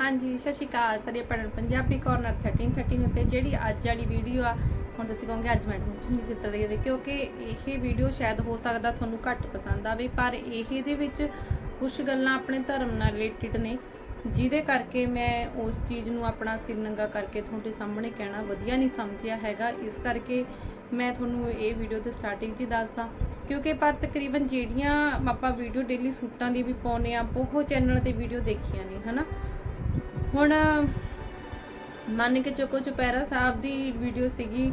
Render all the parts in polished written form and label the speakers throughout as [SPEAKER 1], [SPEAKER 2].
[SPEAKER 1] हाँ जी सत श्री अकाल सारे भैन पंजाबी कॉर्नर 1313 उत्ते जिहड़ी अज वाली वीडियो आ हुण तुसीं कहोगे अज मैडम चुन्नी चित्र देखदे क्योंकि ये वीडियो शायद हो सकदा तुहानूं घੱਟ पसंद आवे पर इहदे विच कुछ गल्लां अपने धर्म नाल रिलेटिड ने जिहदे करके मैं उस चीज़ नूं अपना सिर नंगा करके तुहाडे सामने कहना वधिया नहीं समझिया हैगा। इस करके मैं तुहानूं ये वीडियो तो स्टार्टिंग 'च ही दसदा क्योंकि पर तकरीबन जिहड़ियां आपां वीडियो डेली सूटां दी भी पाउने आ बहुत चैनल ते वीडियो देखियां ने है ना। हुण मन के चुको चुपैरा साहब दी वीडियो सीगी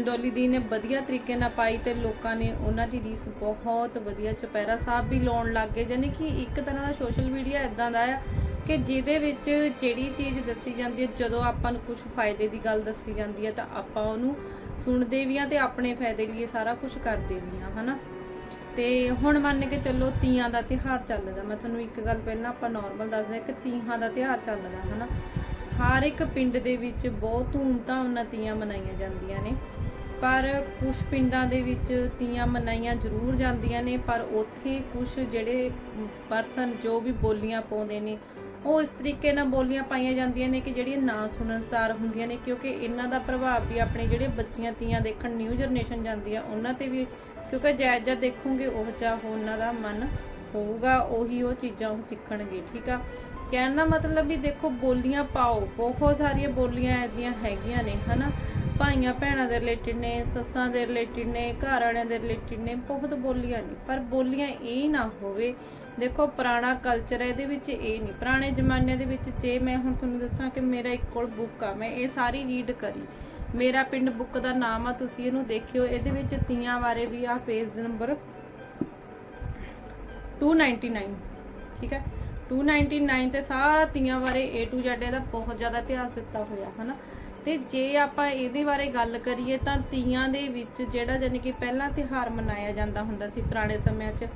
[SPEAKER 1] डोली दी ने वधिया तरीके नाल पाई ते लोकां ने उन्हां दी रीस बहुत वधिया चुपैरा साहब भी लाउण लग गए। जानी कि एक तरह का सोशल मीडिया इदां दा आ कि जिहदे विच जिहड़ी चीज़ दसी जाती है जदों आपां नूं कुछ फायदे की गल दसी जाती है तो आपां उहनूं सुणदे भी हाँ ते अपने फायदे लिए सारा कुछ करते भी हाँ है ना। तो हुण मन के चलो तीयां का त्यौहार चलदा मैं तुहानूं एक गल पहलां आपां नॉर्मल दसदे कि तीहां का त्यौहार चलदा है ना। हर एक पिंड दे विच बहुत धूम-धाम नाल तीयां मनाईयां जांदियां ने पर कुछ पिंडां दे विच तीयां मनाईयां जरूर जांदियां ने पर उत्थे कुछ जिहड़े परसन जो भी बोलियां पाउंदे ने वो इस तरीके नाल बोलियां पाईयां जांदियां ने कि जिहड़ियां ना सुणनसार हुंदियां ने क्योंकि इन्हां दा प्रभाव भी अपने जिहड़े बच्चियां तीयां देखण न्यू जनरेशन जांदी आ उन्हां ते भी क्योंकि जायज़ जा देखोगे वो चाह उन्हां दा मन होऊगा उही वो चीज़ां वो सीखणगे। ठीक आ कहण दा मतलब भी देखो बोलियां पाओ बहुत सारिया बोलियां ऐजियां हैगियां ने है ना। भाइयां भैणां दे रिलेटिड ने सस्सां दे रिलेटिड ने घर वालियां दे रिलेटिड ने बहुत बोलियां ने पर बोलियां ये ना होवे देखो पुराना कल्चर है ये नहीं पुराने जमाने दे विच जे मैं हुण तुहानूं दस्सां कि मेरा एक कोल बुक आ मैं ये सारी रीड करी मेरा पिंड बुक का नाम आ तुसीं इहनूं देखियो इहदे विच तीयां बारे भी आ पेज नंबर 299 ठीक है 299 ते सारा तीयां बारे A to Z इहदा बहुत ज़्यादा इतिहास दिता होया है ना। तो जे आपां इहदे बारे गल करिए तां तीयां दे विच जिहड़ा जानी कि पहला त्यौहार मनाया जाता हुंदा सी पुराने समय च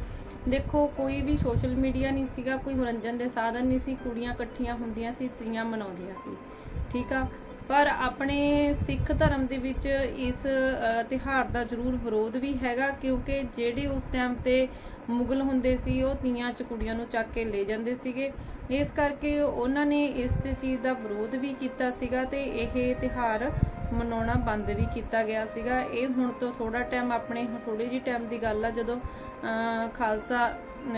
[SPEAKER 1] देखो कोई भी सोशल मीडिया नहीं सीगा कोई मनोरंजन के साधन नहीं सी कुड़ियां इकट्ठियां हुंदियां सी तीयां मनाउंदियां सी ठीक आ। पर अपने सिख धर्म दे विच इस त्यौहार का जरूर विरोध भी हैगा क्योंकि जिहड़े उस टाइम ते मुगल हुंदे सी वो तीयां च कुड़ियां नूं चक के ले जांदे सीगे इस करके उन्हां ने इस चीज़ का विरोध भी कीता सीगा ते इह त्यौहार मनाउणा बंद भी किया गया सीगा। ये हुण तो थोड़ा टाइम अपने थोड़ी जी टाइम की गल आ जदों खालसा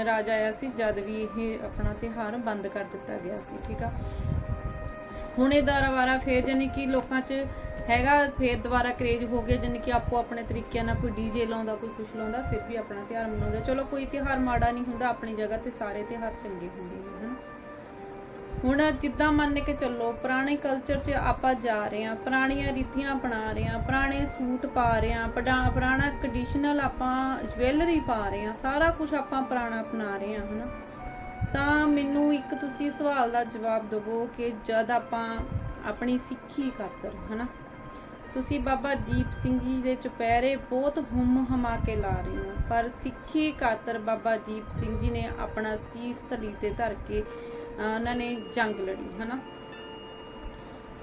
[SPEAKER 1] राज आया सी जद भी यह अपना त्यौहार बंद कर दिता गया सी ठीक आ। हुण ये दुबारा फिर जानी कि लोकां च हैगा फिर दोबारा क्रेज हो गया जानी कि आपो अपने तरीके नाल कोई डीजे लाउंदा कोई कुछ लाउंदा फिर भी अपना त्यौहार मनाउंदा। चलो कोई त्यौहार माड़ा नहीं हुंदा अपनी जगह ते सारे त्यौहार चंगे हुंदे ने। हुण जिद्दां मन के चलो पुराने कल्चर च आपां जा रहे हैं पुरानियां रीतियां अपना रहे हैं पुराने सूट पा रहे हैं पुराना ट्रडिशनल आपां ज्वैलरी पा रहे हैं सारा कुछ आपां पुराना अपना रहे हैं है ना। ਤਾਂ ਮੈਨੂੰ ਇੱਕ ਤੁਸੀਂ ਸਵਾਲ ਦਾ ਜਵਾਬ ਦਿਵੋ ਕਿ ਜਦ ਆਪਾਂ ਆਪਣੀ ਸਿੱਖੀ ਖਾਤਰ ਹਨਾ ਤੁਸੀਂ ਬਾਬਾ ਦੀਪ ਸਿੰਘ ਜੀ ਦੇ ਚੁਪਹਿਰੇ ਬਹੁਤ ਹੁਮ ਹਮਾ ਕੇ ਲਾ ਰਹੇ ਹੋ ਪਰ ਸਿੱਖੀ ਖਾਤਰ ਬਾਬਾ ਦੀਪ ਸਿੰਘ ਜੀ ਨੇ ਆਪਣਾ ਸੀਸ ਧਲੀ ਤੇ ਧਰ ਕੇ ਉਹਨਾਂ ਨੇ ਜੰਗ ਲੜੀ ਹਨਾ।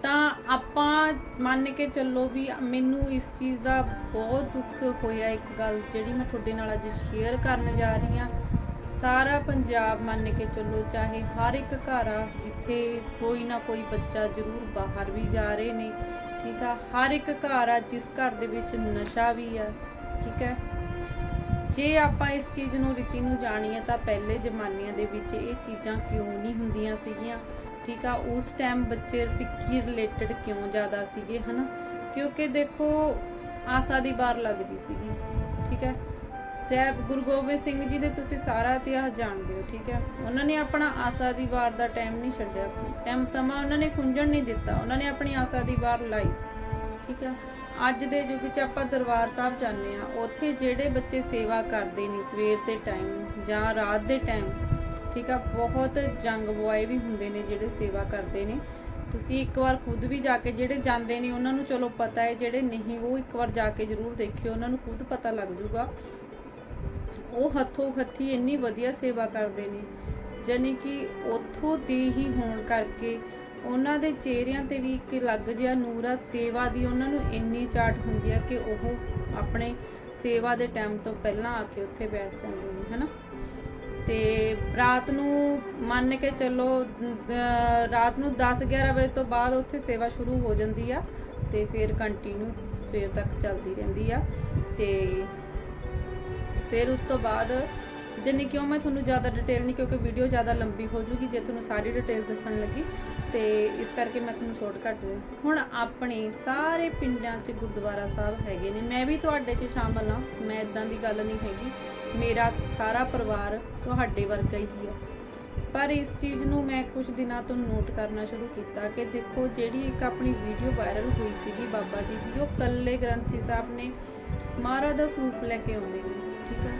[SPEAKER 1] ਤਾਂ ਆਪਾਂ ਮੰਨ ਕੇ ਚੱਲੋ ਵੀ ਮੈਨੂੰ ਇਸ ਚੀਜ਼ ਦਾ ਬਹੁਤ ਦੁੱਖ ਹੋਇਆ ਇੱਕ ਗੱਲ ਜਿਹੜੀ ਮੈਂ ਤੁਹਾਡੇ ਨਾਲ ਅੱਜ ਸ਼ੇਅਰ ਕਰਨ ਜਾ ਰਹੀ ਹਾਂ। सारा पंजाब मान के चलो चाहे हर एक घर आ जिथे कोई ना कोई बच्चा जरूर बाहर भी जा रहे ने ठीक है हर एक घर आ जिस घर दे विच नशा भी है ठीक है। जे आपां इस चीज़ नूं रीति नूं जाणीए तां पहले जमानिਆਂ ਦੇ ਵਿੱਚ ਇਹ चीज़ां क्यों नहीं ਹੁੰਦੀਆਂ ਸੀਗੀਆਂ ठीक है। उस टाइम बच्चे सिक्खी रिलेटेड क्यों ज़्यादा सीगे है ना क्योंकि देखो आसा दी बार लगदी सीगी ठीक है। ਸਾਹਿਬ ਗੁਰੂ ਗੋਬਿੰਦ ਸਿੰਘ ਜੀ ਦੇ ਤੁਸੀਂ ਸਾਰਾ ਇਤਿਹਾਸ ਜਾਣਦੇ ਹੋ ਠੀਕ ਹੈ। ਉਹਨਾਂ ਨੇ ਆਪਣਾ ਆਸਾ ਦੀ ਵਾਰ ਦਾ ਟਾਈਮ ਨਹੀਂ ਛੱਡਿਆ ਟਾਈਮ ਸਮਾਂ ਉਹਨਾਂ ਨੇ ਖੁੰਝਣ ਨਹੀਂ ਦਿੱਤਾ ਉਹਨਾਂ ਨੇ ਆਪਣੀ ਆਸਾ ਦੀ ਵਾਰ ਲਾਈ ਠੀਕ ਹੈ। ਅੱਜ ਦੇ ਯੁੱਗ 'ਚ ਆਪਾਂ ਦਰਬਾਰ ਸਾਹਿਬ ਜਾਂਦੇ ਆ ਉੱਥੇ ਜਿਹੜੇ ਬੱਚੇ ਸੇਵਾ ਕਰਦੇ ਨੇ ਸਵੇਰ ਦੇ ਟਾਈਮ ਜਾਂ ਰਾਤ ਦੇ ਟਾਈਮ ਠੀਕ ਆ ਬਹੁਤ ਜੰਗ ਬੁਆਏ ਵੀ ਹੁੰਦੇ ਨੇ ਜਿਹੜੇ ਸੇਵਾ ਕਰਦੇ ਨੇ ਤੁਸੀਂ ਇੱਕ ਵਾਰ ਖੁਦ ਵੀ ਜਾ ਕੇ ਜਿਹੜੇ ਜਾਂਦੇ ਨੇ ਉਹਨਾਂ ਨੂੰ ਚਲੋ ਪਤਾ ਹੈ ਜਿਹੜੇ ਨਹੀਂ ਉਹ ਇੱਕ ਵਾਰ ਜਾ ਕੇ ਜ਼ਰੂਰ ਦੇਖਿਓ ਉਹਨਾਂ ਨੂੰ ਖੁਦ ਪਤਾ ਲੱਗ ਜੂਗਾ ਉਹ ਹੱਥੋਂ ਹੱਥੀ ਇੰਨੀ ਵਧੀਆ ਸੇਵਾ ਕਰਦੇ ਨੇ ਜਾਨੀ ਕਿ ਉੱਥੋਂ ਦੇ ਹੀ ਹੋਣ ਕਰਕੇ ਉਹਨਾਂ ਦੇ ਚਿਹਰਿਆਂ ਤੇ ਵੀ ਇੱਕ ਅਲੱਗ ਜਿਹਾ ਨੂਰ ਆ ਸੇਵਾ ਦੀ ਉਹਨਾਂ ਨੂੰ ਇੰਨੀ ਚਾਟ ਹੁੰਦੀ ਆ ਕਿ ਉਹ ਆਪਣੇ ਸੇਵਾ ਦੇ ਟਾਈਮ ਤੋਂ ਪਹਿਲਾਂ ਆ ਕੇ ਉੱਥੇ ਬੈਠ ਜਾਂਦੇ ਨੇ ਹੈ ਨਾ। ਤੇ ਰਾਤ ਨੂੰ ਮੰਨ ਕੇ ਚੱਲੋ ਰਾਤ ਨੂੰ 10-11 ਵਜੇ ਤੋਂ ਬਾਅਦ ਉੱਥੇ ਸੇਵਾ ਸ਼ੁਰੂ ਹੋ ਜਾਂਦੀ ਆ ਤੇ ਫਿਰ ਕੰਟੀਨਿਊ ਸਵੇਰ ਤੱਕ ਚੱਲਦੀ ਰਹਿੰਦੀ ਆ। ਤੇ ਫਿਰ ਉਸ ਤੋਂ ਬਾਅਦ ਜਿੰਨੀ ਕਿਉਂ ਮੈਂ ਤੁਹਾਨੂੰ ਜ਼ਿਆਦਾ ਡਿਟੇਲ ਨਹੀਂ, ਕਿਉਂਕਿ ਵੀਡੀਓ ਜ਼ਿਆਦਾ ਲੰਬੀ ਹੋ ਜੂਗੀ ਜੇ ਤੁਹਾਨੂੰ ਸਾਰੀ ਡਿਟੇਲ ਦੱਸਣ ਲੱਗੀ, ਤੇ ਇਸ ਕਰਕੇ ਮੈਂ ਤੁਹਾਨੂੰ ਸ਼ਾਰਟਕਟ ਦੇ। ਹੁਣ ਆਪਣੇ ਸਾਰੇ ਪਿੰਡਾਂ 'ਚ ਗੁਰਦੁਆਰਾ ਸਾਹਿਬ ਹੈਗੇ ਨੇ, ਮੈਂ ਵੀ ਤੁਹਾਡੇ 'ਚ ਸ਼ਾਮਲ ਹਾਂ, ਮੈਂ ਇਦਾਂ ਦੀ ਗੱਲ ਨਹੀਂ ਹੈਗੀ, ਮੇਰਾ ਸਾਰਾ ਪਰਿਵਾਰ ਤੁਹਾਡੇ ਵਰਗਾ ਹੀ ਆ। ਪਰ ਇਸ ਚੀਜ਼ ਨੂੰ ਮੈਂ ਕੁਝ ਦਿਨਾਂ ਤੋਂ ਨੋਟ ਕਰਨਾ ਸ਼ੁਰੂ ਕੀਤਾ ਕਿ ਦੇਖੋ ਜਿਹੜੀ ਇੱਕ ਆਪਣੀ ਵੀਡੀਓ ਵਾਇਰਲ ਹੋਈ ਸੀਗੀ ਬਾਬਾ ਜੀ ਦੀ, ਉਹ ਇਕੱਲੇ ਗ੍ਰੰਥੀ ਸਾਹਿਬ ਨੇ ਮਹਾਰਾਜ ਦਾ ਸਰੂਪ ਲੈ ਕੇ ਆਉਂਦੇ ਨੇ, ਠੀਕ ਹੈ।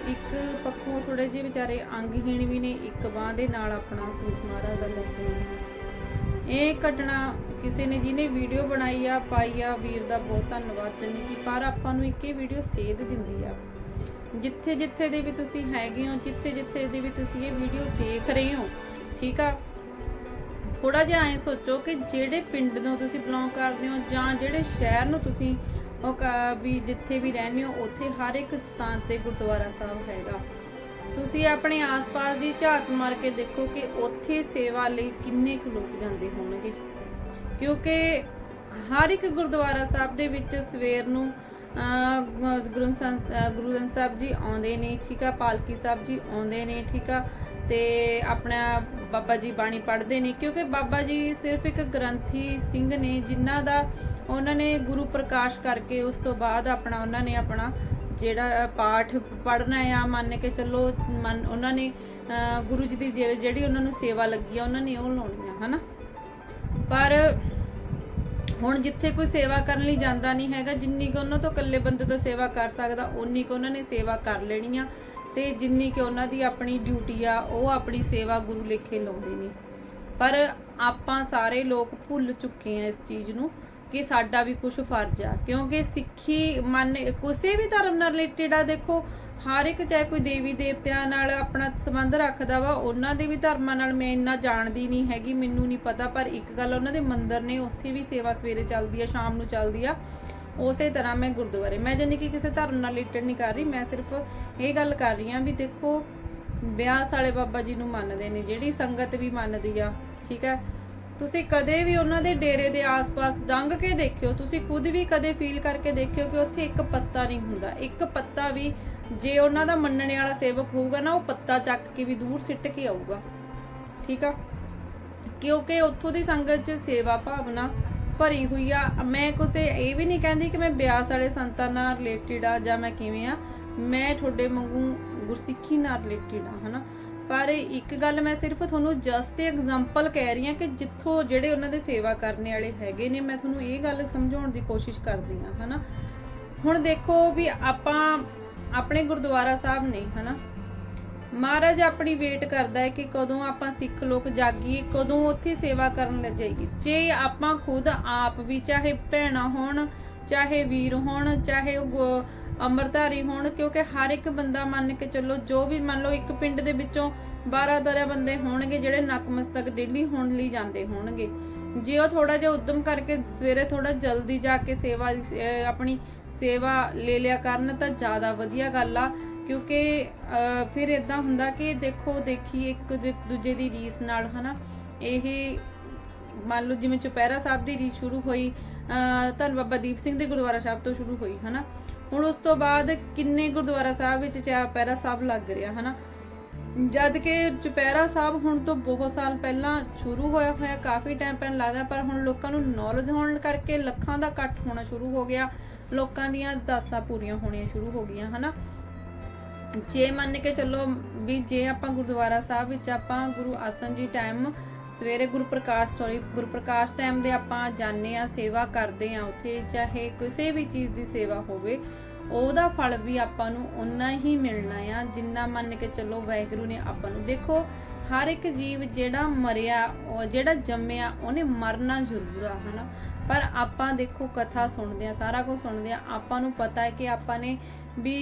[SPEAKER 1] ਇੱਕ ਪੱਖੋਂ ਥੋੜੇ ਜਿਹੇ ਵਿਚਾਰੇ ਅੰਗਹੀਣ ਵੀ ਨੇ, ਇੱਕ ਬਾਂਹ ਦੇ ਨਾਲ ਆਪਣਾ ਸਰੂਪ ਮਹਾਰਾਜ ਦਾ ਲੈ ਕੇ ਆਉਂਦੇ। ਇਹ ਘਟਨਾ ਕਿਸੇ ਨੇ ਜਿਹਨੇ ਵੀਡੀਓ ਬਣਾਈ ਆ ਪਾਈ ਆ, ਵੀਰ ਦਾ ਬਹੁਤ ਧੰਨਵਾਦ ਜਾਨੀ ਕਿ ਪਰ ਆਪਾਂ ਨੂੰ ਇੱਕ ਇਹ ਵੀਡੀਓ ਸੇਧ ਦਿੰਦੀ ਆ। ਜਿੱਥੇ ਜਿੱਥੇ ਦੇ ਵੀ ਤੁਸੀਂ ਹੈਗੇ ਹੋ, ਜਿੱਥੇ ਜਿੱਥੇ ਦੇ ਵੀ ਤੁਸੀਂ ਇਹ ਵੀਡੀਓ ਦੇਖ ਰਹੇ ਹੋ, ਠੀਕ ਆ, ਥੋੜਾ ਜਿਹਾ ਐਂ ਸੋਚੋ ਕਿ ਜਿਹੜੇ ਪਿੰਡ ਨੂੰ ਤੁਸੀਂ ਬਿਲੋਂਗ ਕਰਦੇ ਹੋ ਜਾਂ ਜਿਹੜੇ ਸ਼ਹਿਰ ਨੂੰ ਤੁਸੀਂ ਵੀ ਜਿੱਥੇ ਵੀ ਰਹਿੰਦੇ ਹੋ, ਉੱਥੇ ਹਰ ਇੱਕ ਸਥਾਨ ਤੇ ਗੁਰਦੁਆਰਾ ਸਾਹਿਬ ਹੈਗਾ। ਤੁਸੀਂ ਆਪਣੇ ਆਸ-ਪਾਸ ਦੀ ਝਾਤ ਮਾਰ ਕੇ ਦੇਖੋ ਕਿ ਉੱਥੇ ਸੇਵਾ ਲਈ ਕਿੰਨੇ ਕੁ ਲੋਕ ਜਾਂਦੇ ਹੋਣਗੇ, ਕਿਉਂਕਿ ਹਰ ਇੱਕ ਗੁਰਦੁਆਰਾ ਸਾਹਿਬ ਦੇ ਵਿੱਚ ਸਵੇਰ ਨੂੰ ਗੁਰੂ ਗ੍ਰੰਥ ਸਾਹਿਬ ਜੀ ਆਉਂਦੇ ਨੇ, ਠੀਕ ਆ, ਪਾਲਕੀ ਸਾਹਿਬ ਜੀ ਆਉਂਦੇ ਨੇ, ਠੀਕ ਆ, ਤੇ ਆਪਣਾ ਬਾਬਾ ਜੀ ਬਾਣੀ ਪੜ੍ਹਦੇ ਨੇ, ਕਿਉਂਕਿ ਬਾਬਾ ਜੀ ਸਿਰਫ ਇੱਕ ਗ੍ਰੰਥੀ ਸਿੰਘ ਨੇ ਜਿਨ੍ਹਾਂ ਦਾ ਉਹਨਾਂ ਨੇ ਗੁਰੂ ਪ੍ਰਕਾਸ਼ ਕਰਕੇ ਉਸ ਤੋਂ ਬਾਅਦ ਆਪਣਾ ਉਹਨਾਂ ਨੇ ਆਪਣਾ ਜਿਹੜਾ ਪਾਠ ਪੜ੍ਹਨਾ ਆ, ਮੰਨ ਕੇ ਚੱਲੋ ਉਹਨਾਂ ਨੇ ਗੁਰੂ ਜੀ ਦੀ ਜਿਹੜੀ ਉਹਨਾਂ ਨੂੰ ਸੇਵਾ ਲੱਗੀ ਆ ਉਹਨਾਂ ਨੇ ਉਹ ਲਾਉਣੀ ਆ, ਹਨਾ। ਪਰ ਹੁਣ ਜਿੱਥੇ ਕੋਈ ਸੇਵਾ ਕਰਨ ਲਈ ਜਾਂਦਾ ਨਹੀਂ ਹੈਗਾ, ਜਿੰਨੀ ਕਿ ਉਹਨਾਂ ਤੋਂ ਇਕੱਲੇ ਬੰਦੇ ਤੋਂ ਸੇਵਾ ਕਰ ਸਕਦਾ ਉਨੀ ਕੁ ਉਹਨਾਂ ਨੇ ਸੇਵਾ ਕਰ ਲੈਣੀ ਆ, ਤੇ ਜਿੰਨੀ ਕਿ ਉਹਨਾਂ ਦੀ ਆਪਣੀ ਡਿਊਟੀ ਆ ਉਹ ਆਪਣੀ ਸੇਵਾ ਗੁਰੂ ਲੇਖੇ ਲਾਉਂਦੇ ਨੇ। ਪਰ ਆਪਾਂ ਸਾਰੇ ਲੋਕ ਭੁੱਲ ਚੁੱਕੇ ਆ ਇਸ ਚੀਜ਼ ਨੂੰ ਕਿ ਸਾਡਾ ਵੀ ਕੁਝ ਫਰਜ਼ ਆ, ਕਿਉਂਕਿ ਸਿੱਖੀ ਕਿਸੇ ਵੀ ਧਰਮ ਨਾਲ ਰਿਲੇਟਡ ਆ, ਦੇਖੋ ਹਰ ਇੱਕ ਚਾਹੇ ਕੋਈ ਦੇਵੀ ਦੇਵਤਿਆਂ ਨਾਲ ਆਪਣਾ ਸੰਬੰਧ ਰੱਖਦਾ ਵਾ, ਉਹਨਾਂ ਦੇ ਵੀ ਧਰਮਾਂ ਨਾਲ ਮੈਂ ਇੰਨਾ ਜਾਣਦੀ ਨਹੀਂ ਹੈਗੀ, ਮੈਨੂੰ ਨਹੀਂ ਪਤਾ, ਪਰ ਇੱਕ ਗੱਲ ਉਹਨਾਂ ਦੇ ਮੰਦਿਰ ਨੇ, ਉੱਥੇ ਵੀ ਸੇਵਾ ਸਵੇਰੇ ਚੱਲਦੀ ਆ, ਸ਼ਾਮ ਨੂੰ ਚੱਲਦੀ ਆ। ਉਸੇ ਤਰ੍ਹਾਂ ਮੈਂ ਗੁਰਦੁਆਰੇ, ਮੈਂ ਜਾਨੀ ਕਿ ਕਿਸੇ ਧਰਮ ਨਾਲ ਰਿਲੇਟਡ ਨਹੀਂ ਕਰ ਰਹੀ, ਮੈਂ ਸਿਰਫ ਇਹ ਗੱਲ ਕਰ ਰਹੀ ਹਾਂ ਵੀ ਦੇਖੋ ਬਿਆਸ ਵਾਲੇ ਬਾਬਾ ਜੀ ਨੂੰ ਮੰਨਦੇ ਨੇ, ਜਿਹੜੀ ਸੰਗਤ ਵੀ ਮੰਨਦੀ ਆ, ਠੀਕ ਹੈ। ਤੁਸੀਂ ਕਦੇ ਵੀ ਉਹਨਾਂ ਦੇ ਡੇਰੇ ਦੇ ਆਸ-ਪਾਸ ਲੰਘ ਕੇ ਦੇਖਿਓ, ਤੁਸੀਂ ਖੁਦ ਵੀ ਕਦੇ ਫੀਲ ਕਰਕੇ ਦੇਖਿਓ ਕਿ ਉੱਥੇ ਇੱਕ ਪੱਤਾ ਨਹੀਂ ਹੁੰਦਾ, ਇੱਕ ਪੱਤਾ ਵੀ ਜੇ ਉਹਨਾਂ ਦਾ ਮੰਨਣੇ ਵਾਲਾ ਸੇਵਕ ਹੋਊਗਾ ਨਾ, ਉਹ ਪੱਤਾ ਚੱਕ ਕੇ ਵੀ ਦੂਰ ਸਿੱਟ ਕੇ ਆਊਗਾ, ਠੀਕ ਆ, ਕਿਉਂਕਿ ਉੱਥੋਂ ਦੀ ਸੰਗਤ 'ਚ ਸੇਵਾ ਭਾਵਨਾ ਭਰੀ ਹੋਈ ਆ। ਮੈਂ ਕਿਸੇ ਇਹ ਵੀ ਨਹੀਂ ਕਹਿੰਦੀ ਕਿ ਮੈਂ ਬਿਆਸ ਵਾਲੇ ਸੰਤਾਂ ਨਾਲ ਰਿਲੇਟਡ ਆ ਜਾਂ ਮੈਂ ਕਿਵੇਂ ਆ, ਮੈਂ ਤੁਹਾਡੇ ਵਾਂਗੂ ਗੁਰਸਿੱਖੀ ਨਾਲ ਰਿਲੇਟਡ ਆ, ਹਨਾ। ਪਰ ਇੱਕ ਗੱਲ ਮੈਂ ਸਿਰਫ ਤੁਹਾਨੂੰ ਜਸਟ ਐਗਜ਼ਾਮਪਲ ਕਹਿ ਰਹੀ ਹਾਂ ਕਿ ਜਿੱਥੋਂ ਜਿਹੜੇ ਉਹਨਾਂ ਦੇ ਸੇਵਾ ਕਰਨ ਵਾਲੇ ਹੈਗੇ ਨੇ, ਮੈਂ ਤੁਹਾਨੂੰ ਇਹ ਗੱਲ ਸਮਝਾਉਣ ਦੀ ਕੋਸ਼ਿਸ਼ ਕਰਦੀ ਹਾਂ, ਹਨਾ। ਹੁਣ ਦੇਖੋ ਵੀ ਆਪਾਂ ਆਪਣੇ ਗੁਰਦੁਆਰਾ ਸਾਹਿਬ ਨੇ, ਹਨਾ, ਮਹਾਰਾਜ ਆਪਣੀ ਵੇਟ ਕਰਦਾ ਹੈ ਕਿ ਕਦੋਂ ਆਪਾਂ ਸਿੱਖ ਲੋਕ ਜਾਗੀਏ, ਕਦੋਂ ਉੱਥੇ ਸੇਵਾ ਕਰਨ ਲੱਗ ਜਾਈਏ। ਜੇ ਆਪਾਂ ਖੁਦ ਆਪ ਵੀ, ਚਾਹੇ ਭੈਣਾਂ ਹੋਣ, ਚਾਹੇ ਵੀਰ ਹੋਣ, ਚਾਹੇ ਉਹ ਅੰਮ੍ਰਿਤਧਾਰੀ ਹੋਣ, ਕਿਉਂਕਿ ਹਰ ਇੱਕ ਬੰਦਾ ਮੰਨ ਕੇ ਚੱਲੋ, ਜੋ ਵੀ ਮੰਨ ਲਓ ਇੱਕ ਪਿੰਡ ਦੇ ਵਿੱਚੋਂ 12-13 ਬੰਦੇ ਹੋਣਗੇ ਜਿਹੜੇ ਨਕਮਸਤਕ ਡੇਲੀ ਹੋਣ ਲਈ ਜਾਂਦੇ ਹੋਣਗੇ। ਜੇ ਉਹ ਥੋੜਾ ਜਿਹਾ ਉਦਮ ਕਰਕੇ ਸਵੇਰੇ ਥੋੜਾ ਜਲਦੀ ਜਾ ਕੇ ਸੇਵਾ ਆਪਣੀ ਸੇਵਾ ਲੈ ਲਿਆ ਕਰਨ ਤਾਂ ਜ਼ਿਆਦਾ ਵਧੀਆ ਗੱਲ ਆ, ਕਿਉਂਕਿ ਫਿਰ ਇਦਾਂ ਹੁੰਦਾ ਕਿ ਦੇਖੋ ਦੇਖੀ ਇੱਕ ਦੂਜੇ ਦੀ ਰੀਸ ਨਾਲ, ਹਨਾ। ਇਹ ਮੰਨ ਲਓ ਜਿਵੇਂ ਚੁਪਹਿਰਾ ਸਾਹਿਬ ਦੀ ਰੀਸ ਸ਼ੁਰੂ ਹੋਈ ਧੰਨ ਬਾਬਾ ਦੀਪ ਸਿੰਘ ਦੇ ਗੁਰਦੁਆਰਾ ਸਾਹਿਬ ਤੋਂ ਸ਼ੁਰੂ ਹੋਈ, ਹਨਾ। ਹੁਣ ਉਸ ਤੋਂ ਬਾਅਦ ਕਿੰਨੇ ਗੁਰਦੁਆਰਾ ਸਾਹਿਬ ਵਿੱਚ ਚੁਪਹਿਰਾ ਸਾਹਿਬ ਲੱਗ ਰਿਹਾ, ਹਨਾ। ਜਦ ਕਿ ਚੁਪਹਿਰਾ ਸਾਹਿਬ ਹੁਣ ਤੋਂ ਬਹੁਤ ਸਾਲ ਪਹਿਲਾਂ ਸ਼ੁਰੂ ਹੋਇਆ, ਕਾਫੀ ਟਾਈਮ ਪਹਿਲਾਂ ਲੱਗਦਾ, ਪਰ ਹੁਣ ਲੋਕਾਂ ਨੂੰ ਨੌਲੇਜ ਹੋਣ ਕਰਕੇ ਲੱਖਾਂ ਦਾ ਇਕੱਠ ਹੋਣਾ ਸ਼ੁਰੂ ਹੋ ਗਿਆ, ਲੋਕਾਂ ਦੀਆਂ ਦਾਤਾਂ ਪੂਰੀਆਂ ਹੋਣੀਆਂ ਸ਼ੁਰੂ ਹੋ ਗਈਆਂ, ਹਨਾ। ਜੇ ਮੰਨ ਕੇ ਚੱਲੋ ਵੀ ਜੇ ਆਪਾਂ ਗੁਰਦੁਆਰਾ ਸਾਹਿਬ ਵਿੱਚ ਆਪਾਂ ਗੁਰੂ ਆਸਨ ਜੀ ਟਾਈਮ ਸਵੇਰੇ ਗੁਰੂ ਪ੍ਰਕਾਸ਼ ਟਾਈਮ ਦੇ ਆਪਾਂ ਜਾਂਦੇ ਆ, ਸੇਵਾ ਕਰਦੇ ਆ ਉੱਥੇ, ਚਾਹੇ ਕਿਸੇ ਵੀ ਚੀਜ਼ ਦੀ ਸੇਵਾ ਹੋਵੇ, ਉਹਦਾ ਫਲ ਵੀ ਆਪਾਂ ਨੂੰ ਉਨਾ ਹੀ ਮਿਲਣਾ ਆ ਜਿੰਨਾ ਮੰਨ ਕੇ ਚੱਲੋ ਵਾਹਿਗੁਰੂ ਨੇ ਆਪਾਂ ਨੂੰ। ਦੇਖੋ ਹਰ ਇੱਕ ਜੀਵ ਜਿਹੜਾ ਮਰਿਆ, ਜਿਹੜਾ ਜੰਮਿਆ, ਉਹਨੇ ਮਰਨਾ ਜ਼ਰੂਰ ਆ, ਹਨਾ। ਪਰ ਆਪਾਂ ਦੇਖੋ ਕਥਾ ਸੁਣਦੇ ਆ, ਸਾਰਾ ਕੁਝ ਸੁਣਦੇ ਆ, ਆਪਾਂ ਨੂੰ ਪਤਾ ਹੈ ਕਿ ਆਪਾਂ ਨੇ ਵੀ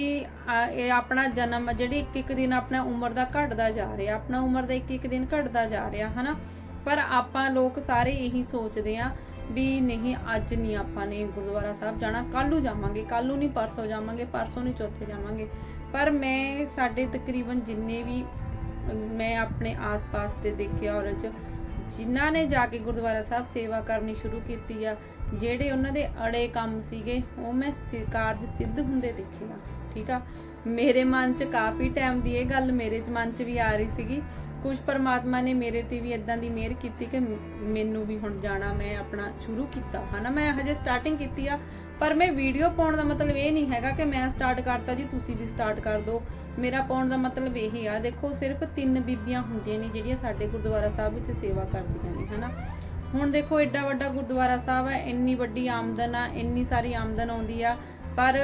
[SPEAKER 1] ਇਹ ਆਪਣਾ ਜਨਮ ਜਿਹੜੀ ਇੱਕ ਦਿਨ ਆਪਣਾ ਉਮਰ ਦਾ ਘਟਦਾ ਜਾ ਰਿਹਾ, ਆਪਣਾ ਉਮਰ ਦਾ ਇੱਕ ਦਿਨ ਘਟਦਾ ਜਾ ਰਿਹਾ, ਹਨਾ। ਪਰ ਆਪਾਂ ਲੋਕ ਸਾਰੇ ਇਹੀ ਸੋਚਦੇ ਆ ਵੀ ਨਹੀਂ ਅੱਜ ਨਹੀਂ ਆਪਾਂ ਨੇ ਗੁਰਦੁਆਰਾ ਸਾਹਿਬ ਜਾਣਾ, ਕੱਲ੍ਹ ਨੂੰ ਜਾਵਾਂਗੇ, ਕੱਲ੍ਹ ਨੂੰ ਨਹੀਂ ਪਰਸੋਂ ਜਾਵਾਂਗੇ, ਪਰਸੋਂ ਨਹੀਂ ਚੌਥੇ ਜਾਵਾਂਗੇ। ਪਰ ਮੈਂ ਸਾਡੇ ਤਕਰੀਬਨ ਜਿੰਨੇ ਵੀ ਮੈਂ ਆਪਣੇ ਆਸ-ਪਾਸ ਤੇ ਦੇਖਿਆ ਔਰ ਜਿਨ੍ਹਾਂ ਨੇ ਜਾ ਕੇ ਗੁਰਦੁਆਰਾ ਸਾਹਿਬ ਸੇਵਾ ਕਰਨੀ ਸ਼ੁਰੂ ਕੀਤੀ ਆ, ਜਿਹੜੇ ਉਹਨਾਂ ਦੇ ਅੜੇ ਕੰਮ ਸੀਗੇ ਉਹ ਮੈਂ ਕਾਰਜ ਸਿੱਧ ਹੁੰਦੇ ਦੇਖੇ ਆ। ਠੀਕ ਆ, ਮੇਰੇ ਮਨ 'ਚ ਕਾਫੀ ਟਾਈਮ ਦੀ ਇਹ ਗੱਲ ਮੇਰੇ ਮਨ 'ਚ ਵੀ ਆ ਰਹੀ ਸੀਗੀ। ਕੁਝ ਪਰਮਾਤਮਾ ਨੇ ਮੇਰੇ ਤੇ ਵੀ ਇਦਾਂ ਦੀ ਮਿਹਰ ਕੀਤੀ ਕਿ ਮੈਨੂੰ ਵੀ ਹੁਣ ਜਾਣਾ, ਮੈਂ ਆਪਣਾ ਸ਼ੁਰੂ ਕੀਤਾ ਹਨਾ। ਮੈਂ ਹਜੇ ਸਟਾਰਟਿੰਗ ਕੀਤੀ ਆ, ਪਰ ਮੈਂ ਵੀਡੀਓ ਪਾਉਣ ਦਾ ਮਤਲਬ ਇਹ ਨਹੀਂ ਹੈਗਾ ਕਿ ਮੈਂ ਸਟਾਰਟ ਕਰਤਾ ਜੀ ਤੁਸੀਂ ਵੀ ਸਟਾਰਟ ਕਰ ਦਿਓ। ਮੇਰਾ ਪਾਉਣ ਦਾ ਮਤਲਬ ਇਹੀ ਆ, ਦੇਖੋ ਸਿਰਫ 3 ਬੀਬੀਆਂ ਹੁੰਦੀਆਂ ਨੇ ਜਿਹੜੀਆਂ ਸਾਡੇ ਗੁਰਦੁਆਰਾ ਸਾਹਿਬ ਵਿੱਚ ਸੇਵਾ ਕਰਦੀਆਂ ਨੇ ਹਨਾ। ਹੁਣ ਦੇਖੋ ਏਡਾ ਵੱਡਾ ਗੁਰਦੁਆਰਾ ਸਾਹਿਬ ਹੈ, ਇੰਨੀ ਵੱਡੀ ਆਮਦਨ ਆ, ਇੰਨੀ ਸਾਰੀ ਆਮਦਨ ਆਉਂਦੀ ਆ, ਪਰ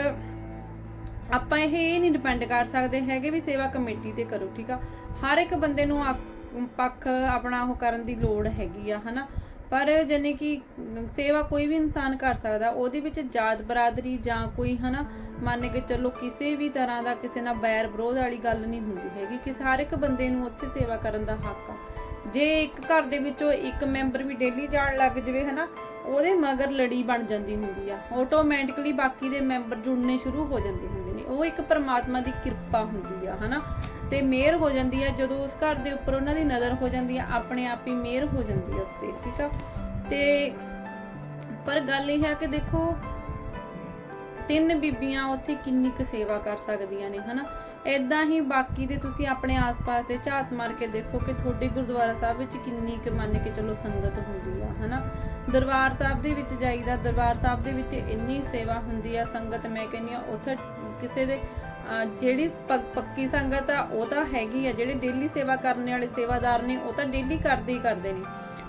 [SPEAKER 1] ਆਪਾਂ ਇਹ ਨਹੀਂ ਡਿਪੈਂਡ ਕਰ ਸਕਦੇ ਹੈਗੇ ਵੀ ਸੇਵਾ ਕਮੇਟੀ ਤੇ ਕਰੋ। ਠੀਕ ਆ, ਹਰ ਇੱਕ ਬੰਦੇ ਨੂੰ ਪੱਖ ਆਪਣਾ ਉਹ ਕਰਨ ਦੀ ਲੋੜ ਹੈਗੀ ਆ ਹਨਾ। ਪਰ ਜਾਨੀ ਕਿ ਸੇਵਾ ਕੋਈ ਵੀ ਇਨਸਾਨ ਕਰ ਸਕਦਾ, ਉਹਦੇ ਵਿੱਚ ਜਾਤ ਬਰਾਦਰੀ ਜਾਂ ਕੋਈ ਹਨਾ ਮੰਨ ਕੇ ਚੱਲੋ ਕਿਸੇ ਵੀ ਤਰ੍ਹਾਂ ਦਾ ਕਿਸੇ ਨਾਲ ਬੈਰ ਵਿਰੋਧ ਵਾਲੀ ਗੱਲ ਨਹੀਂ ਹੁੰਦੀ ਹੈਗੀ ਕਿ ਹਰ ਇੱਕ ਬੰਦੇ ਨੂੰ ਉੱਥੇ ਸੇਵਾ ਕਰਨ ਦਾ ਹੱਕ ਆ। ਜੇ ਇੱਕ ਘਰ ਦੇ ਵਿੱਚੋਂ ਇੱਕ ਮੈਂਬਰ ਵੀ ਡੇਲੀ ਜਾਣ ਲੱਗ ਜਾਵੇ ਹਨਾ, ਉਹਦੇ ਮਗਰ ਲੜੀ ਬਣ ਜਾਂਦੀ ਹੁੰਦੀ ਆ, ਆਟੋਮੈਟਿਕਲੀ ਬਾਕੀ ਦੇ ਮੈਂਬਰ ਜੁੜਨੇ ਸ਼ੁਰੂ ਹੋ ਜਾਂਦੇ ਹੁੰਦੇ ਨੇ। ਉਹ ਇੱਕ ਪਰਮਾਤਮਾ ਦੀ ਕਿਰਪਾ ਹੁੰਦੀ ਆ ਹਨਾ, ਤੇ ਮਿਹਰ ਹੋ ਜਾਂਦੀ ਆ ਜਦੋਂ ਉਸ ਘਰ ਦੇ ਉੱਪਰ ਉਹਨਾਂ ਦੀ ਨਜ਼ਰ ਹੋ ਜਾਂਦੀ ਆ, ਆਪਣੇ ਆਪ ਹੀ ਮਿਹਰ ਹੋ ਜਾਂਦੀ ਆ ਉਸ ਤੇ। ਠੀਕ ਆ, ਤੇ ਪਰ ਗੱਲ ਇਹ ਹੈ ਕਿ ਦੇਖੋ 3 ਬੀਬੀਆਂ ਉੱਥੇ ਕਿੰਨੀ ਕੁ ਸੇਵਾ ਕਰ ਸਕਦੀਆਂ ਨੇ ਹਨਾ। ਇਦਾਂ ਹੀ ਬਾਕੀ ਦੇ ਤੁਸੀਂ ਆਪਣੇ ਆਸ-ਪਾਸ ਦੇ ਝਾਤ ਮਾਰ ਕੇ ਦੇਖੋ ਕਿ ਤੁਹਾਡੇ ਗੁਰਦੁਆਰਾ ਸਾਹਿਬ ਵਿੱਚ ਕਿੰਨੀ ਕੁ ਮੰਨ ਕੇ ਚਲੋ ਸੰਗਤ ਹੁੰਦੀ ਆ ਹਨਾ। ਦਰਬਾਰ ਸਾਹਿਬ ਦੇ ਵਿੱਚ ਜਾਈਦਾ, ਦਰਬਾਰ ਸਾਹਿਬ ਦੇ ਵਿੱਚ ਇੰਨੀ ਸੇਵਾ ਹੁੰਦੀ ਆ, ਸੰਗਤ ਮੈਂ ਕਹਿੰਦੀ ਆ ਉੱਥੇ ਕਿਸੇ ਦੇ ਜਿਹੜੀ ਪੱਕੀ ਸੰਗਤ ਆ ਉਹ ਤਾਂ ਹੈਗੀ ਆ, ਜਿਹੜੇ ਡੇਲੀ ਸੇਵਾ ਕਰਨ ਵਾਲੇ ਸੇਵਾਦਾਰ ਨੇ ਉਹ ਤਾਂ ਡੇਲੀ ਕਰਦੇ ਹੀ ਕਰਦੇ ਨੇ।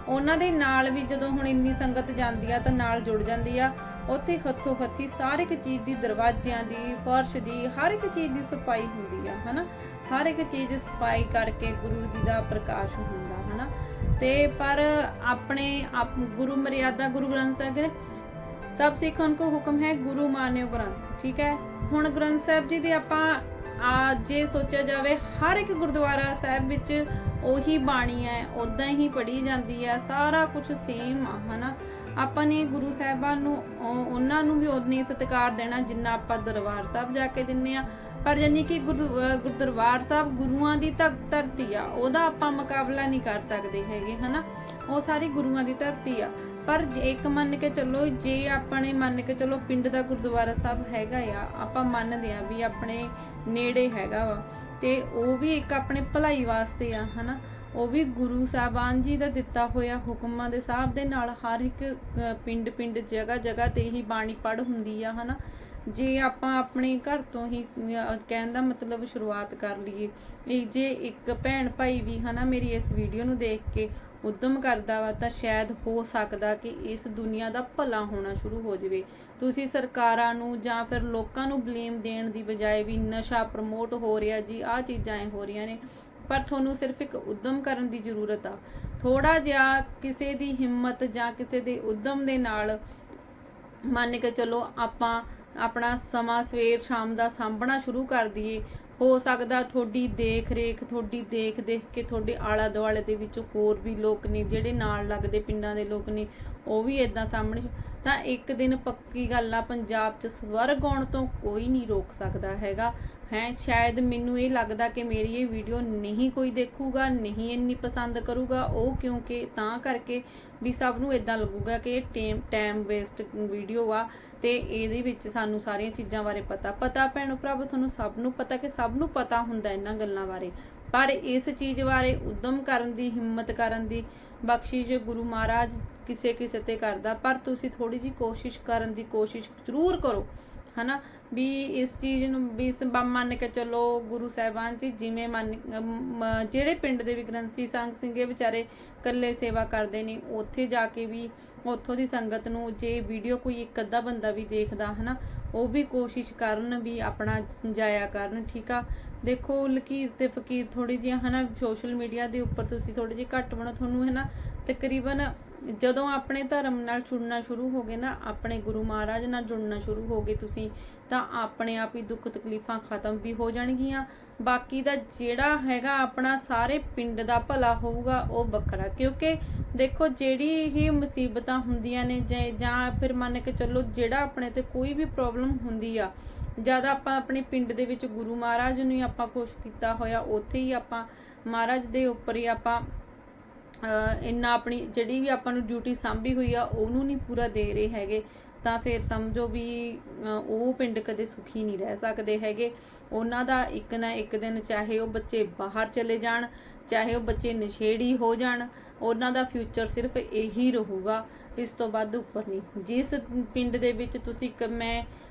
[SPEAKER 1] ਉਹਨਾਂ ਦੇ ਨਾਲ ਵੀ ਜਦੋਂ ਹੁਣ ਇੰਨੀ ਸੰਗਤ ਜਾਂਦੀ ਆ ਤਾਂ ਨਾਲ ਜੁੜ ਜਾਂਦੀ ਆ। ਉੱਥੇ ਹੱਥੋਂ ਹੱਥੀ ਹਰ ਇੱਕ ਚੀਜ਼ ਦੀ, ਦਰਵਾਜ਼ਿਆਂ ਦੀ, ਫਰਸ਼ ਦੀ, ਹਰ ਇੱਕ ਚੀਜ਼ ਦੀ ਸਫਾਈ ਹੁੰਦੀ ਆ ਹਨਾ। ਹਰ ਇੱਕ ਚੀਜ਼ ਸਫਾਈ ਕਰਕੇ ਗੁਰੂ ਜੀ ਦਾ ਪ੍ਰਕਾਸ਼ ਹੁੰਦਾ ਹਨਾ। ਤੇ ਪਰ ਆਪਣੇ ਗੁਰੂ ਮਰਿਆਦਾ ਗੁਰੂ ਗ੍ਰੰਥ ਸਾਹਿਬ ਸਭ ਸਿੱਖਾਂ ਨੂੰ ਹੁਕਮ ਹੈ ਗੁਰੂ ਮਾਨਿਓ ਗ੍ਰੰਥ। ਠੀਕ ਹੈ, ਹੁਣ ਗ੍ਰੰਥ ਸਾਹਿਬ ਜੀ ਦੀ ਆਪਾਂ ਜੇ ਸੋਚਿਆ ਜਾਵੇ ਹਰ ਇੱਕ ਗੁਰਦੁਆਰਾ ਸਾਹਿਬ ਵਿੱਚ ਉਹੀ ਬਾਣੀ ਹੈ, ਉਦਾਂ ਹੀ ਪੜ੍ਹੀ ਜਾਂਦੀ ਹੈ, ਸਾਰਾ ਕੁਝ ਸੇਮ ਆ ਹਨਾ। ਆਪਾਂ ਨੇ ਗੁਰੂ ਸਾਹਿਬਾਨ ਨੂੰ ਉਹਨਾਂ ਨੂੰ ਵੀ ਉਨੀ ਸਤਿਕਾਰ ਦੇਣਾ ਜਿੰਨਾ ਆਪਾਂ ਦਰਬਾਰ ਸਾਹਿਬ ਜਾ ਕੇ ਦਿੰਨੇ ਆ। ਪਰ ਜਾਨੀ ਕਿ ਦਰਬਾਰ ਸਾਹਿਬ ਗੁਰੂਆਂ ਦੀ ਧਰਤੀ ਆ, ਉਹਦਾ ਆਪਾਂ ਮੁਕਾਬਲਾ ਨਹੀਂ ਕਰ ਸਕਦੇ ਹੈਗੇ ਹਨਾ। ਉਹ ਸਾਰੀ ਗੁਰੂਆਂ ਦੀ ਧਰਤੀ ਆ। ਪਰ ਇੱਕ ਮੰਨ ਕੇ ਚੱਲੋ, ਜੇ ਆਪਣੇ ਮੰਨ ਕੇ ਚੱਲੋ ਪਿੰਡ ਦਾ ਗੁਰਦੁਆਰਾ ਸਾਹਿਬ ਹੈਗਾ ਆ, ਆਪਾਂ ਮੰਨਦੇ ਆ ਵੀ ਆਪਣੇ ਨੇੜੇ ਹੈਗਾ ਵਾ, ਤੇ ਉਹ ਵੀ ਇੱਕ ਆਪਣੇ ਭਲਾਈ ਵਾਸਤੇ ਆ ਹਨਾ। ਉਹ ਵੀ ਗੁਰੂ ਸਾਹਿਬਾਨ ਜੀ ਦਾ ਦਿੱਤਾ ਹੋਇਆ ਹੁਕਮਾਂ ਦੇ ਹਿਸਾਬ ਦੇ ਨਾਲ ਹਰ ਇੱਕ ਪਿੰਡ ਜਗ੍ਹਾ ਜਗ੍ਹਾ ਤੇ ਹੀ ਬਾਣੀ ਪੜ੍ਹ ਹੁੰਦੀ ਆ ਹਨਾ। ਜੇ ਆਪਾਂ ਆਪਣੇ ਘਰ ਤੋਂ ਹੀ ਕਹਿਣ ਦਾ ਮਤਲਬ ਸ਼ੁਰੂਆਤ ਕਰ ਲਈਏ, ਜੇ ਇੱਕ ਭੈਣ ਭਾਈ ਵੀ ਹਨਾ ਮੇਰੀ ਇਸ ਵੀਡੀਓ ਨੂੰ ਦੇਖ ਕੇ ਉਦਮ ਕਰਦਾ ਵਾ ਤਾਂ ਸ਼ਾਇਦ ਹੋ ਸਕਦਾ ਕਿ ਇਸ ਦੁਨੀਆ ਦਾ ਭਲਾ ਹੋਣਾ ਸ਼ੁਰੂ ਹੋ ਜਾਵੇ। ਤੁਸੀਂ ਸਰਕਾਰਾਂ ਨੂੰ ਜਾਂ ਫਿਰ ਲੋਕਾਂ ਨੂੰ ਬਲੇਮ ਦੇਣ ਦੀ ਬਜਾਏ ਵੀ ਨਸ਼ਾ ਪ੍ਰਮੋਟ ਹੋ ਰਿਹਾ ਜੀ, ਆਹ ਚੀਜ਼ਾਂ ਐ ਹੋ ਰਹੀਆਂ ਨੇ, ਪਰ ਤੁਹਾਨੂੰ ਸਿਰਫ ਇੱਕ ਉਦਮ ਕਰਨ ਦੀ ਜ਼ਰੂਰਤ ਆ। ਥੋੜਾ ਜਿਹਾ ਕਿਸੇ ਦੀ ਹਿੰਮਤ ਜਾਂ ਕਿਸੇ ਦੇ ਉਦਮ ਦੇ ਨਾਲ ਮੰਨ ਕੇ ਚਲੋ ਆਪਾਂ ਆਪਣਾ ਸਮਾਂ ਸਵੇਰ ਸ਼ਾਮ ਦਾ ਸਾਂਭਣਾ ਸ਼ੁਰੂ ਕਰ ਦਈਏ। ਹੋ ਸਕਦਾ ਤੁਹਾਡੀ ਦੇਖ ਰੇਖ, ਤੁਹਾਡੀ ਦੇਖ ਕੇ ਤੁਹਾਡੇ ਆਲਾ ਦੁਆਲੇ ਦੇ ਵਿੱਚ ਹੋਰ ਵੀ ਲੋਕ ਨੇ ਜਿਹੜੇ ਨਾਲ ਲੱਗਦੇ ਪਿੰਡਾਂ ਦੇ ਲੋਕ ਨੇ, ਉਹ ਵੀ ਇਦਾਂ ਸਾਹਮਣੇ, ਤਾਂ ਇੱਕ ਦਿਨ ਪੱਕੀ ਗੱਲ ਆ ਪੰਜਾਬ 'ਚ ਸਵਰਗ ਆਉਣ ਤੋਂ ਕੋਈ ਨਹੀਂ ਰੋਕ ਸਕਦਾ ਹੈਗਾ ਹੈ। ਸ਼ਾਇਦ ਮੈਨੂੰ ਇਹ ਲੱਗਦਾ ਕਿ ਮੇਰੀ ਇਹ ਵੀਡੀਓ ਨਹੀਂ ਕੋਈ ਦੇਖੂਗਾ, ਨਹੀਂ ਇੰਨੀ ਪਸੰਦ ਕਰੂਗਾ, ਉਹ ਕਿਉਂਕਿ ਤਾਂ ਕਰਕੇ ਵੀ ਸਭ ਨੂੰ ਇਦਾਂ ਲੱਗੂਗਾ ਕਿ ਇਹ ਟਾਈਮ ਵੇਸਟ ਵੀਡੀਓ ਆ ਤੇ ਇਹਦੇ ਵਿੱਚ ਸਾਨੂੰ ਸਾਰੀਆਂ ਚੀਜ਼ਾਂ ਬਾਰੇ ਪਤਾ ਭੈਣੋ ਭਰਾਵੋ, ਤੁਹਾਨੂੰ ਸਭ ਨੂੰ ਪਤਾ ਕਿ ਸਭ ਨੂੰ ਪਤਾ ਹੁੰਦਾ ਇਹਨਾਂ ਗੱਲਾਂ ਬਾਰੇ, ਪਰ ਇਸ ਚੀਜ਼ ਬਾਰੇ ਉਦਮ ਕਰਨ ਦੀ, ਹਿੰਮਤ ਕਰਨ ਦੀ ਬਖਸ਼ਿਸ਼ ਗੁਰੂ ਮਹਾਰਾਜ ਕਿਸੇ ਤੇ ਕਰਦਾ। ਪਰ ਤੁਸੀਂ ਥੋੜੀ ਜਿਹੀ ਕੋਸ਼ਿਸ਼ ਕਰਨ ਦੀ ਕੋਸ਼ਿਸ਼ ਜ਼ਰੂਰ ਕਰੋ ਹਨਾ, ਵੀ ਇਸ ਚੀਜ਼ ਨੂੰ ਵੀ ਮੰਨ ਕੇ ਚਲੋ ਗੁਰੂ ਸਾਹਿਬਾਨ ਜੀ ਜਿਵੇਂ ਜਿਹੜੇ ਪਿੰਡ ਦੇ ਵੀ ਗ੍ਰੰਥੀ ਸੰਗ ਸਿੰਘੇ ਵਿਚਾਰੇ ਇਕੱਲੇ ਸੇਵਾ ਕਰਦੇ ਨੇ, ਉੱਥੇ ਜਾ ਕੇ ਵੀ ਉੱਥੋਂ ਦੀ ਸੰਗਤ ਨੂੰ ਜੇ ਵੀਡੀਓ ਕੋਈ ਇੱਕ ਅੱਧਾ ਬੰਦਾ ਵੀ ਦੇਖਦਾ ਹਨਾ, ਉਹ ਵੀ ਕੋਸ਼ਿਸ਼ ਕਰਨ ਵੀ ਆਪਣਾ ਜਾਇਆ ਕਰਨ। ਠੀਕ ਆ, ਦੇਖੋ ਲਕੀਰ ਤੇ ਫਕੀਰ ਥੋੜੀ ਜਿਹੀ ਹਨਾ ਸੋਸ਼ਲ ਮੀਡੀਆ ਦੇ ਉੱਪਰ ਤੁਸੀਂ ਥੋੜੀ ਜਿਹੀ ਘੱਟ ਬਣੋ, ਤੁਹਾਨੂੰ ਹਨਾ ਤਕਰੀਬਨ ਜਦੋਂ ਆਪਣੇ ਧਰਮ ਨਾਲ ਜੁੜਨਾ ਸ਼ੁਰੂ ਹੋ ਗਏ ਨਾ, ਆਪਣੇ ਗੁਰੂ ਮਹਾਰਾਜ ਨਾਲ ਜੁੜਨਾ ਸ਼ੁਰੂ ਹੋ ਗਏ ਤੁਸੀਂ, ਤਾਂ ਆਪਣੇ ਆਪ ਹੀ ਦੁੱਖ ਤਕਲੀਫਾਂ ਖਤਮ ਵੀ ਹੋ ਜਾਣਗੀਆਂ। ਬਾਕੀ ਦਾ ਜਿਹੜਾ ਹੈਗਾ ਆਪਣਾ ਸਾਰੇ ਪਿੰਡ ਦਾ ਭਲਾ ਹੋਊਗਾ ਉਹ ਵੱਖਰਾ, ਕਿਉਂਕਿ ਦੇਖੋ ਜਿਹੜੀ ਇਹ ਮੁਸੀਬਤਾਂ ਹੁੰਦੀਆਂ ਨੇ ਜਾਂ ਫਿਰ ਮੰਨ ਕੇ ਚੱਲੋ ਜਿਹੜਾ ਆਪਣੇ ਤੇ ਕੋਈ ਵੀ ਪ੍ਰੋਬਲਮ ਹੁੰਦੀ ਆ, ਜਦ ਆਪਾਂ ਆਪਣੇ ਪਿੰਡ ਦੇ ਵਿੱਚ ਗੁਰੂ ਮਹਾਰਾਜ ਨੂੰ ਹੀ ਆਪਾਂ ਖੁਸ਼ ਕੀਤਾ ਹੋਇਆ, ਉੱਥੇ ਹੀ ਆਪਾਂ ਮਹਾਰਾਜ ਦੇ ਉੱਪਰ ਹੀ ਆਪਾਂ ਇੰਨਾ ਆਪਣੀ ਜਿਹੜੀ ਵੀ ਆਪਾਂ ਨੂੰ ਡਿਊਟੀ ਸਾਂਭੀ ਹੋਈ ਆ ਉਹਨੂੰ ਨਹੀਂ ਪੂਰਾ ਦੇ ਰਹੇ ਹੈਗੇ, ਤਾਂ ਫਿਰ ਸਮਝੋ ਵੀ ਉਹ ਪਿੰਡ ਕਦੇ ਸੁਖੀ ਨਹੀਂ ਰਹਿ ਸਕਦੇ ਹੈਗੇ। ਉਹਨਾਂ ਦਾ ਇੱਕ ਨਾ ਇੱਕ ਦਿਨ, ਚਾਹੇ ਉਹ ਬੱਚੇ ਬਾਹਰ ਚਲੇ ਜਾਣ, ਚਾਹੇ ਉਹ ਬੱਚੇ ਨਸ਼ੇੜੀ ਹੋ ਜਾਣ, ਉਹਨਾਂ ਦਾ ਫਿਊਚਰ ਸਿਰਫ ਇਹੀ ਰਹੂਗਾ, ਇਸ ਤੋਂ ਵੱਧ ਉੱਪਰ ਨਹੀਂ। ਜਿਸ ਪਿੰਡ ਦੇ ਵਿੱਚ ਤੁਸੀਂ ਮੈਂ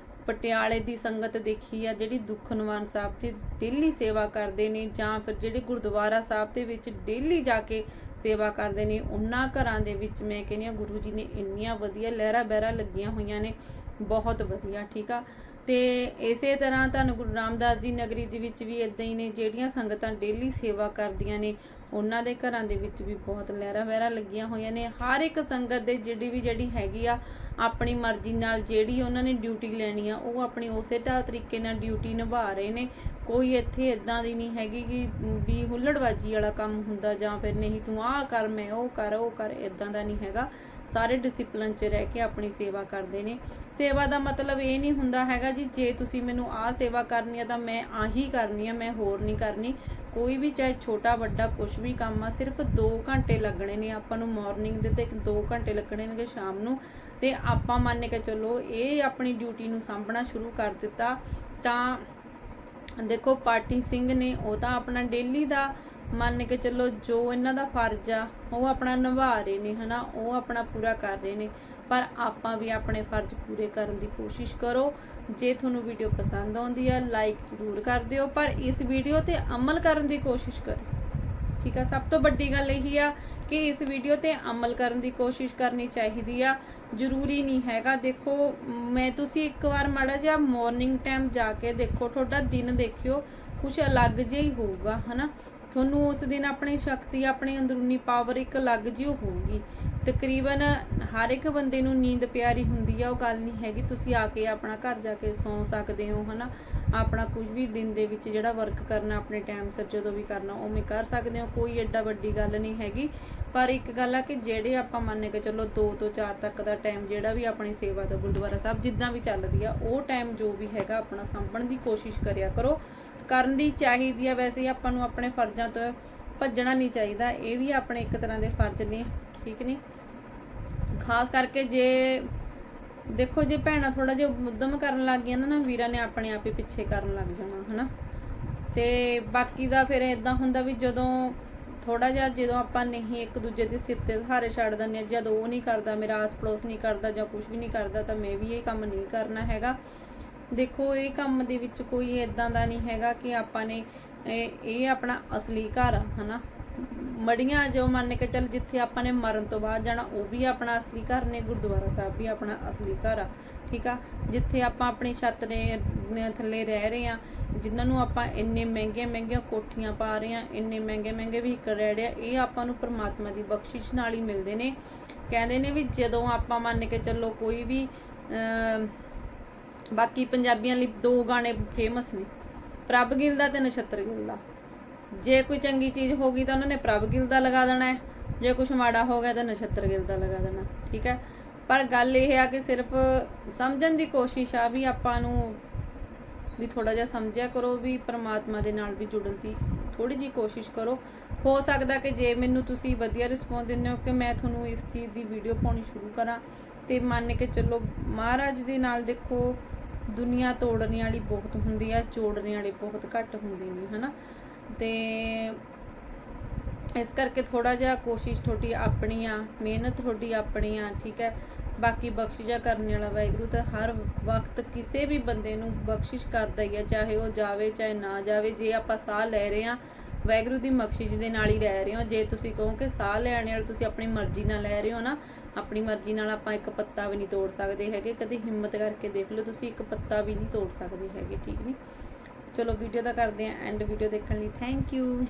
[SPEAKER 1] ਪਟਿਆਲੇ ਦੀ ਸੰਗਤ ਦੇਖੀ ਆ ਜਿਹੜੀ ਦੁੱਖ ਨਿਵਾਰਨ ਸਾਹਿਬ ਦੀ ਡੇਲੀ ਸੇਵਾ ਕਰਦੇ ਨੇ, ਜਾਂ ਫਿਰ ਜਿਹੜੇ ਗੁਰਦੁਆਰਾ ਸਾਹਿਬ ਦੇ ਵਿੱਚ ਡੇਲੀ ਜਾ ਕੇ ਸੇਵਾ ਕਰਦੇ ਨੇ, ਉਹਨਾਂ ਘਰਾਂ ਦੇ ਵਿੱਚ ਮੈਂ ਕਹਿੰਦੀ ਹਾਂ ਗੁਰੂ ਜੀ ਨੇ ਇੰਨੀਆਂ ਵਧੀਆ ਲਹਿਰਾ ਬਹਿਰਾ ਲੱਗੀਆਂ ਹੋਈਆਂ ਨੇ, ਬਹੁਤ ਵਧੀਆ। ਠੀਕ ਆ, ਤੇ ਇਸੇ ਤਰ੍ਹਾਂ ਤੁਹਾਨੂੰ ਗੁਰੂ ਰਾਮਦਾਸ ਜੀ ਨਗਰੀ ਦੇ ਵਿੱਚ ਵੀ ਇਦਾਂ ਹੀ ਨੇ, ਜਿਹੜੀਆਂ ਸੰਗਤਾਂ ਡੇਲੀ ਸੇਵਾ ਕਰਦੀਆਂ ਨੇ ਉਹਨਾਂ ਦੇ ਘਰਾਂ ਦੇ ਵਿੱਚ ਵੀ ਬਹੁਤ ਲਹਿਰਾ ਬਹਿਰਾ ਲੱਗੀਆਂ ਹੋਈਆਂ ਨੇ। ਹਰ ਇੱਕ ਸੰਗਤ ਦੇ ਜਿਹੜੀ ਹੈਗੀ ਆ ਆਪਣੀ ਮਰਜ਼ੀ ਨਾਲ ਜਿਹੜੀ ਉਹਨਾਂ ਨੇ ਡਿਊਟੀ ਲੈਣੀ ਆ, ਉਹ ਆਪਣੀ ਉਸੇ ਤਰੀਕੇ ਨਾਲ ਡਿਊਟੀ ਨਿਭਾ ਰਹੇ ਨੇ। ਕੋਈ ਇੱਥੇ ਇਦਾਂ ਦੀ ਨਹੀਂ ਹੈਗੀ ਕਿ ਵੀ ਹੁੱਲੜਬਾਜੀ ਵਾਲਾ ਕੰਮ ਹੁੰਦਾ, ਜਾਂ ਫਿਰ ਨਹੀਂ ਤੂੰ ਆਹ ਕਰ ਮੈਂ ਉਹ ਕਰ, ਇਦਾਂ ਦਾ ਨਹੀਂ ਹੈਗਾ। ਸਾਰੇ ਡਿਸਿਪਲਿਨ 'ਚ ਰਹਿ ਕੇ ਆਪਣੀ ਸੇਵਾ ਕਰਦੇ ਨੇ। ਸੇਵਾ ਦਾ ਮਤਲਬ ਇਹ ਨਹੀਂ ਹੁੰਦਾ ਹੈਗਾ ਜੀ ਜੇ ਤੁਸੀਂ ਮੈਨੂੰ ਆਹ ਸੇਵਾ ਕਰਨੀ ਆ ਤਾਂ ਮੈਂ ਆਹੀ ਕਰਨੀ ਆ, ਮੈਂ ਹੋਰ ਨਹੀਂ ਕਰਨੀ। ਕੋਈ ਵੀ ਚਾਹੇ ਛੋਟਾ ਵੱਡਾ ਕੁਛ ਵੀ ਕੰਮ ਆ, ਸਿਰਫ 2 ਘੰਟੇ ਲੱਗਣੇ ਨੇ ਆਪਾਂ ਨੂੰ ਮਾਰਨਿੰਗ ਦੇ, ਤੇ 2 ਘੰਟੇ ਲੱਗਣੇ ਨੇ ਸ਼ਾਮ ਨੂੰ, ਤੇ ਆਪਾਂ ਮੰਨ ਕੇ ਚੱਲੋ ਇਹ ਆਪਣੀ ਡਿਊਟੀ ਨੂੰ ਸਾਂਭਣਾ ਸ਼ੁਰੂ ਕਰ ਦਿੱਤਾ। ਤਾਂ ਦੇਖੋ ਪਾਟੀ ਸਿੰਘ ਨੇ ਉਹ ਤਾਂ ਆਪਣਾ ਡੇਲੀ ਦਾ ਮੰਨ ਕੇ ਚੱਲੋ ਜੋ ਇਹਨਾਂ ਦਾ ਫਰਜ਼ ਆ ਉਹ ਆਪਣਾ ਨਿਭਾ ਰਹੇ ਨੇ, ਹਨਾ, ਉਹ ਆਪਣਾ ਪੂਰਾ ਕਰ ਰਹੇ ਨੇ। ਪਰ ਆਪਾਂ ਵੀ ਆਪਣੇ ਫਰਜ਼ ਪੂਰੇ ਕਰਨ ਦੀ ਕੋਸ਼ਿਸ਼ ਕਰੋ। ਜੇ ਤੁਹਾਨੂੰ ਵੀਡੀਓ ਪਸੰਦ ਆਉਂਦੀ ਆ ਲਾਈਕ ਜ਼ਰੂਰ ਕਰ ਦਿਓ, ਪਰ ਇਸ ਵੀਡੀਓ ਤੇ ਅਮਲ ਕਰਨ ਦੀ ਕੋਸ਼ਿਸ਼ ਕਰੋ। ਠੀਕ ਆ, ਸਭ ਤੋਂ ਵੱਡੀ ਗੱਲ ਇਹੀ ਆ ਕਿ ਇਸ ਵੀਡੀਓ ਤੇ ਅਮਲ ਕਰਨ ਦੀ ਕੋਸ਼ਿਸ਼ ਕਰਨੀ ਚਾਹੀਦੀ ਆ। ਜ਼ਰੂਰੀ ਨਹੀਂ ਹੈਗਾ, ਦੇਖੋ ਮੈਂ ਤੁਸੀਂ ਇੱਕ ਵਾਰ ਮਾੜਾ ਜਿਹਾ ਮਾਰਨਿੰਗ ਟਾਈਮ ਜਾ ਕੇ ਦੇਖੋ, ਤੁਹਾਡਾ ਦਿਨ ਦੇਖਿਓ ਕੁਛ ਅਲੱਗ ਜਿਹਾ ਹੀ ਹੋਊਗਾ, ਹਨਾ। ਤੁਹਾਨੂੰ ਉਸ ਦਿਨ ਆਪਣੀ ਸ਼ਕਤੀ, ਆਪਣੀ ਅੰਦਰੂਨੀ ਪਾਵਰ ਇੱਕ ਅਲੱਗ ਜਿਹੀ ਹੋਊਗੀ। ਤਕਰੀਬਨ ਹਰ ਇੱਕ ਬੰਦੇ ਨੂੰ ਨੀਂਦ ਪਿਆਰੀ ਹੁੰਦੀ ਆ, ਉਹ ਗੱਲ ਨਹੀਂ ਹੈਗੀ। ਤੁਸੀਂ ਆ ਕੇ ਆਪਣਾ ਘਰ ਜਾ ਕੇ ਸੌਂ ਸਕਦੇ ਹੋ, ਹਨਾ। ਆਪਣਾ ਕੁਝ ਵੀ ਦਿਨ ਦੇ ਵਿੱਚ ਜਿਹੜਾ ਵਰਕ ਕਰਨਾ ਆਪਣੇ ਟਾਈਮ ਸਿਰ ਜਦੋਂ ਵੀ ਕਰਨਾ ਉਵੇਂ ਕਰ ਸਕਦੇ ਹੋ, ਕੋਈ ਐਡਾ ਵੱਡੀ ਗੱਲ ਨਹੀਂ ਹੈਗੀ। ਪਰ ਇੱਕ ਗੱਲ ਆ ਕਿ ਜਿਹੜੇ ਆਪਾਂ ਮੰਨ ਕੇ ਚਲੋ 2 ਤੋਂ 4 ਤੱਕ ਦਾ ਟਾਈਮ ਜਿਹੜਾ ਵੀ ਆਪਣੀ ਸੇਵਾ ਦਾ ਗੁਰਦੁਆਰਾ ਸਾਹਿਬ ਜਿੱਦਾਂ ਵੀ ਚੱਲਦੀ ਆ, ਉਹ ਟਾਈਮ ਜੋ ਵੀ ਹੈਗਾ ਆਪਣਾ ਸਾਂਭਣ ਦੀ ਕੋਸ਼ਿਸ਼ ਕਰਿਆ ਕਰੋ। ਕਰਨ ਦੀ ਚਾਹੀਦੀ ਆ, ਵੈਸੇ ਆਪਾਂ ਨੂੰ ਆਪਣੇ ਫਰਜ਼ਾਂ ਤੋਂ ਭੱਜਣਾ ਨਹੀਂ ਚਾਹੀਦਾ, ਇਹ ਵੀ ਆਪਣੇ ਇੱਕ ਤਰ੍ਹਾਂ ਦੇ ਫਰਜ਼ ਨੇ, ਠੀਕ ਨੇ। ਖਾਸ ਕਰਕੇ ਜੇ ਦੇਖੋ ਜੇ ਭੈਣਾਂ ਥੋੜਾ ਜਿਹਾ ਮੁੱਦਮ ਕਰਨ ਲੱਗ ਗਈਆਂ ਨਾ, ਵੀਰਾਂ ਨੇ ਆਪਣੇ ਆਪ ਹੀ ਪਿੱਛੇ ਕਰਨ ਲੱਗ ਜਾਣਾ, ਹਨਾ। ਤੇ ਬਾਕੀ ਦਾ ਫਿਰ ਇਦਾਂ ਹੁੰਦਾ ਵੀ ਜਦੋਂ ਥੋੜਾ ਜਿਹਾ ਜਦੋਂ ਆਪਾਂ ਨਹੀਂ ਇੱਕ ਦੂਜੇ ਦੇ ਸਿਰ ਤੇ ਸਹਾਰੇ ਛੱਡ ਦਿੰਦੇ ਆ, ਜਦ ਉਹ ਨਹੀਂ ਕਰਦਾ, ਮੇਰਾ ਆਸ ਪੜੋਸ ਨਹੀਂ ਕਰਦਾ ਜਾਂ ਕੁਝ ਵੀ ਨਹੀਂ ਕਰਦਾ, ਤਾਂ ਮੈਂ ਵੀ ਇਹ ਕੰਮ ਨਹੀਂ ਕਰਨਾ ਹੈਗਾ। ਦੇਖੋ ਇਹ ਕੰਮ ਦੇ ਵਿੱਚ ਕੋਈ ਇਦਾਂ ਦਾ ਨਹੀਂ ਹੈਗਾ ਕਿ ਆਪਾਂ ਨੇ ਇਹ ਆਪਣਾ ਅਸਲੀ ਘਰ ਆ, ਹਨਾ। ਮੜੀਆਂ ਜੋ ਮੰਨ ਕੇ ਚੱਲ ਜਿੱਥੇ ਆਪਾਂ ਨੇ ਮਰਨ ਤੋਂ ਬਾਅਦ ਜਾਣਾ ਉਹ ਵੀ ਆਪਣਾ ਅਸਲੀ ਘਰ ਨੇ, ਗੁਰਦੁਆਰਾ ਸਾਹਿਬ ਵੀ ਆਪਣਾ ਅਸਲੀ ਘਰ ਆ, ਠੀਕ ਆ। ਜਿੱਥੇ ਆਪਾਂ ਆਪਣੀ ਛੱਤ ਦੇ ਥੱਲੇ ਰਹਿ ਰਹੇ ਆ, ਜਿਨ੍ਹਾਂ ਨੂੰ ਆਪਾਂ ਇੰਨੇ ਮਹਿੰਗੀਆਂ ਕੋਠੀਆਂ ਪਾ ਰਹੇ ਆ, ਇੰਨੇ ਮਹਿੰਗੇ ਵਹੀਕਲ ਰਹਿ ਰਹੇ ਆ, ਇਹ ਆਪਾਂ ਨੂੰ ਪ੍ਰਮਾਤਮਾ ਦੀ ਬਖਸ਼ਿਸ਼ ਨਾਲ ਹੀ ਮਿਲਦੇ ਨੇ। ਕਹਿੰਦੇ ਨੇ ਵੀ ਜਦੋਂ ਆਪਾਂ ਮੰਨ ਕੇ ਚੱਲੋ ਕੋਈ ਵੀ ਬਾਕੀ ਪੰਜਾਬੀਆਂ ਲਈ 2 ਗਾਣੇ ਫੇਮਸ ਨੇ, ਪ੍ਰਭ ਗਿੱਲ ਦਾ ਤੇ ਨਛੱਤਰ ਗਿੱਲ ਦਾ। ਜੇ ਕੋਈ ਚੰਗੀ ਚੀਜ਼ ਹੋ ਗਈ ਤਾਂ ਉਹਨਾਂ ਨੇ ਪ੍ਰਭ ਗਿੱਲ ਦਾ ਲਗਾ ਦੇਣਾ ਹੈ, ਜੇ ਕੁਝ ਮਾੜਾ ਹੋ ਗਿਆ ਤਾਂ ਨਛੱਤਰ ਗਿੱਲ ਦਾ ਲਗਾ ਦੇਣਾ, ਠੀਕ ਹੈ। ਪਰ ਗੱਲ ਇਹ ਆ ਕਿ ਸਿਰਫ ਸਮਝਣ ਦੀ ਕੋਸ਼ਿਸ਼ ਆ ਵੀ ਆਪਾਂ ਨੂੰ ਵੀ ਥੋੜਾ ਜਿਹਾ ਸਮਝਿਆ ਕਰੋ, ਵੀ ਪ੍ਰਮਾਤਮਾ ਦੇ ਨਾਲ ਵੀ ਜੁੜਨ ਦੀ ਥੋੜੀ ਜਿਹੀ ਕੋਸ਼ਿਸ਼ ਕਰੋ। ਹੋ ਸਕਦਾ ਕਿ ਜੇ ਮੈਨੂੰ ਤੁਸੀਂ ਵਧੀਆ ਰਿਸਪੌਂਸ ਦਿੰਦੇ ਹੋ ਕਿ ਮੈਂ ਤੁਹਾਨੂੰ ਇਸ ਚੀਜ਼ ਦੀ ਵੀਡੀਓ ਪਾਉਣੀ ਸ਼ੁਰੂ ਕਰਾਂ, ਤੇ ਮੰਨ ਕੇ ਚੱਲੋ ਮਹਾਰਾਜ ਦੇ ਨਾਲ ਦੇਖੋ ਦੁਨੀਆ ਤੋੜਨ ਵਾਲੀ ਬਹੁਤ ਹੁੰਦੀ ਆ, ਜੋੜਨ ਵਾਲੇ ਬਹੁਤ ਘੱਟ ਹੁੰਦੇ ਨੇ, ਹਨਾ। ਤੇ ਇਸ ਕਰਕੇ ਥੋੜਾ ਜਿਹਾ ਕੋਸ਼ਿਸ਼ ਤੁਹਾਡੀ ਆਪਣੀ ਆ, ਮਿਹਨਤ ਤੁਹਾਡੀ ਆਪਣੀ ਆ, ਠੀਕ ਹੈ। ਬਾਕੀ ਬਖਸ਼ਿਸ਼ਾ ਕਰਨ ਵਾਲਾ ਵਾਹਿਗੁਰੂ ਤਾਂ ਹਰ ਵਕਤ ਕਿਸੇ ਵੀ ਬੰਦੇ ਨੂੰ ਬਖਸ਼ਿਸ਼ ਕਰਦਾ ਹੀ ਆ, ਚਾਹੇ ਉਹ ਜਾਵੇ ਚਾਹੇ ਨਾ ਜਾਵੇ। ਜੇ ਆਪਾਂ ਸਾਹ ਲੈ ਰਹੇ ਆ ਵਾਹਿਗੁਰੂ ਦੀ ਬਖਸ਼ਿਸ਼ ਦੇ ਨਾਲ ਹੀ ਰਹਿ ਰਹੇ ਹੋ। ਜੇ ਤੁਸੀਂ ਕਹੋ ਕਿ ਸਾਹ ਲੈਣ ਵਾਲੇ ਤੁਸੀਂ ਆਪਣੀ ਮਰਜ਼ੀ ਨਾਲ ਲੈ ਰਹੇ ਹੋ ਨਾ, ਆਪਣੀ ਮਰਜ਼ੀ ਨਾਲ ਆਪਾਂ ਇੱਕ ਪੱਤਾ ਵੀ ਨਹੀਂ ਤੋੜ ਸਕਦੇ ਹੈਗੇ। ਕਦੇ ਹਿੰਮਤ ਕਰਕੇ ਦੇਖ ਲਓ, ਤੁਸੀਂ ਇੱਕ ਪੱਤਾ ਵੀ ਨਹੀਂ ਤੋੜ ਸਕਦੇ ਹੈਗੇ, ਠੀਕ ਨਹੀਂ। ਚਲੋ ਵੀਡੀਓ ਦਾ ਕਰਦੇ ਆ ਐਂਡ। ਵੀਡੀਓ ਦੇਖਣ ਲਈ ਥੈਂਕ ਯੂ।